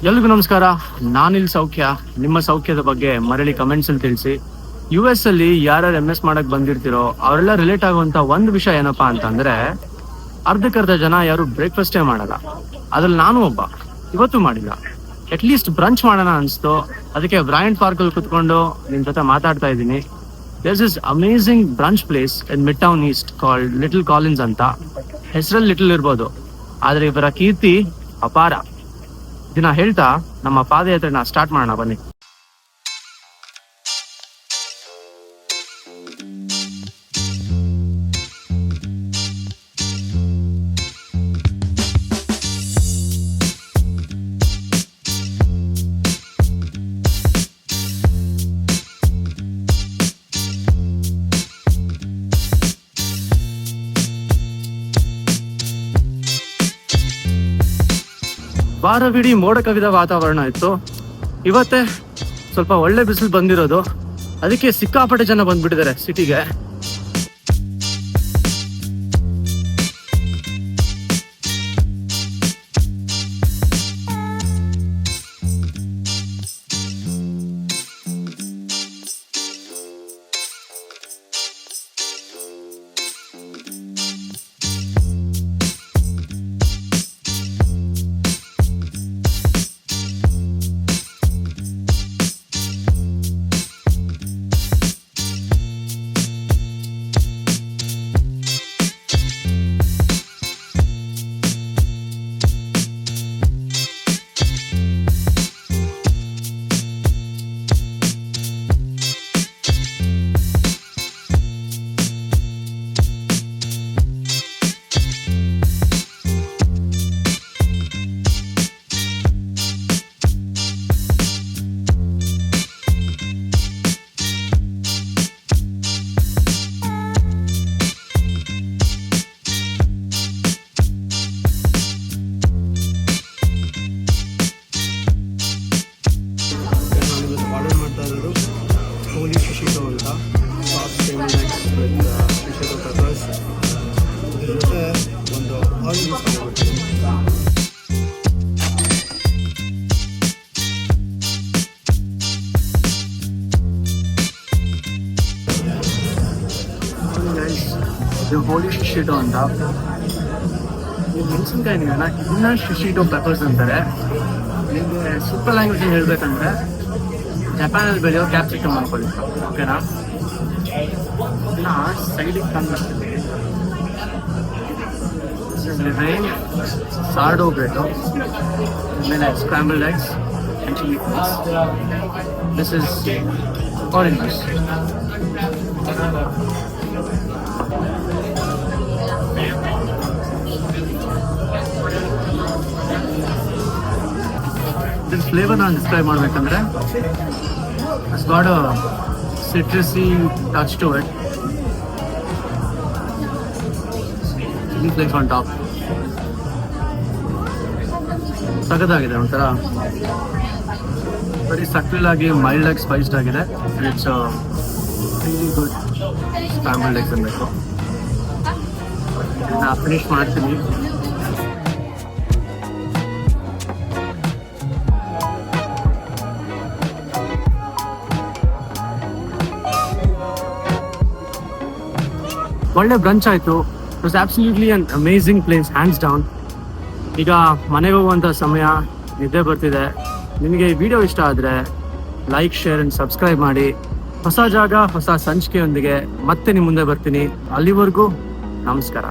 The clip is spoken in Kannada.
ಎಲ್ರಿಗೂ ನಮಸ್ಕಾರ. ನಾನಿಲ್ಲಿ ಸೌಖ್ಯ. ನಿಮ್ಮ ಸೌಖ್ಯದ ಬಗ್ಗೆ ಮರಳಿ ಕಮೆಂಟ್ಸ್ ಅಲ್ಲಿ ತಿಳಿಸಿ. US ಅಲ್ಲಿ ಯಾರ್ಯಾರು MS ಮಾಡಕ್ ಬಂದಿರ್ತಿರೋ ಅವರೆಲ್ಲ ರಿಲೇಟ್ ಆಗುವಂತ ಒಂದು ವಿಷಯ ಏನಪ್ಪಾ ಅಂತಂದ್ರೆ, ಅರ್ಧಕ್ಕರ್ಧ ಜನ ಯಾರು ಬ್ರೇಕ್ಫಾಸ್ಟೇ ಮಾಡಲ್ಲ. ಅದ್ರಲ್ಲಿ ನಾನು ಒಬ್ಬ. ಇವತ್ತು ಮಾಡಿಲ್ಲ. ಅಟ್ಲೀಸ್ಟ್ ಬ್ರಂಚ್ ಮಾಡೋಣ ಅನ್ಸ್ತು. ಅದಕ್ಕೆ ಬ್ರಯಾಂಟ್ ಪಾರ್ಕ್ ಅಲ್ಲಿ ಕುತ್ಕೊಂಡು ನಿಮ್ ಜೊತೆ ಮಾತಾಡ್ತಾ ಇದ್ದೀನಿ. There's this amazing brunch place in Midtown East called Little Collins ಅಂತ. ಹೆಸರಲ್ಲಿ ಲಿಟಲ್ ಇರ್ಬೋದು, ಆದ್ರೆ ಇವರ ಕೀರ್ತಿ ಅಪಾರ. ದಿನ ಹೇಳ್ತಾ ನಮ್ಮ ಪಾದಯಾತ್ರೆನ ಸ್ಟಾರ್ಟ್ ಮಾಡೋಣ ಬನ್ನಿ. ವಾರವಿಡೀ ಮೋಡ ಕವಿದ ವಾತಾವರಣ ಇತ್ತು. ಇವತ್ತೇ ಸ್ವಲ್ಪ ಒಳ್ಳೆ ಬಿಸಿಲು ಬಂದಿರೋದು. ಅದಕ್ಕೆ ಸಿಕ್ಕಾಪಟ್ಟೆ ಜನ ಬಂದ್ಬಿಟ್ಟಿದ್ದಾರೆ ಸಿಟಿಗೆ. ಹೋಲಿ ಶಿಶಿಟೋ ಅಂತ. ಈ ಮೆಣಸಿನ್ಕಾಯಿನ ಇದನ್ನ ಶಿಶಿಟೋ ಪೆಪರ್ಸ್ ಅಂತಾರೆ. ನಿಮಗೆ ಸೂಪರ್ ಲ್ಯಾಂಗ್ವೇಜ್ ಹೇಳ್ಬೇಕಂದ್ರೆ ಜಪಾನಲ್ಲಿ ಬೆಳೆಯೋ ಕ್ಯಾಪ್ಸಿಕಮ್ ಅನ್ಕೊಳ್ಳಿ, ಓಕೆನಾ? ಇದನ್ನ ಸೈಡಿಗೆ ತಂದು ಸಾರ್ಡೋ ಬ್ರೆಡ್, ಆಮೇಲೆ scrambled eggs and chili flakes. This is orange. This flavor ನಾನು ಡಿಸ್ಕ್ರೈಬ್ ಮಾಡ್ಬೇಕಂದ್ರೆ, it's got a citrusy touch to it. Chili flakes on top. ಸಖತ್ತಾಗಿದೆ. ಒಂಥರ ವೆರಿ ಸಟಲ್ ಆಗಿ ಮೈಲ್ಡ್ ಆಗಿ ಸ್ಪೈಸ್ಡ್ ಆಗಿದೆ. ಇಟ್ಸ್ ರಿಯಲಿ ಗುಡ್ ಸ್ಕ್ರಾಂಬಲ್ಡ್ ಎಗ್ಸ್ ಅನ್ಬೇಕು. ಇದನ್ನ ಫಿನಿಶ್ ಮಾಡ್ತೀನಿ. ಒಳ್ಳೆ ಬ್ರಂಚ್ ಆಯಿತು. It was absolutely an amazing place, hands down. ಈಗ ಮನೆಗೆ ಹೋಗುವಂಥ ಸಮಯ, ನಿದ್ದೆ ಬರ್ತಿದೆ. ನಿಮಗೆ ಈ ವಿಡಿಯೋ ಇಷ್ಟ ಆದರೆ ಲೈಕ್, ಶೇರ್ ಆ್ಯಂಡ್ ಸಬ್ಸ್ಕ್ರೈಬ್ ಮಾಡಿ. ಹೊಸ ಜಾಗ, ಹೊಸ ಸಂಚಿಕೆಯೊಂದಿಗೆ ಮತ್ತೆ ನಿಮ್ಮ ಮುಂದೆ ಬರ್ತೀನಿ. ಅಲ್ಲಿವರೆಗೂ ನಮಸ್ಕಾರ.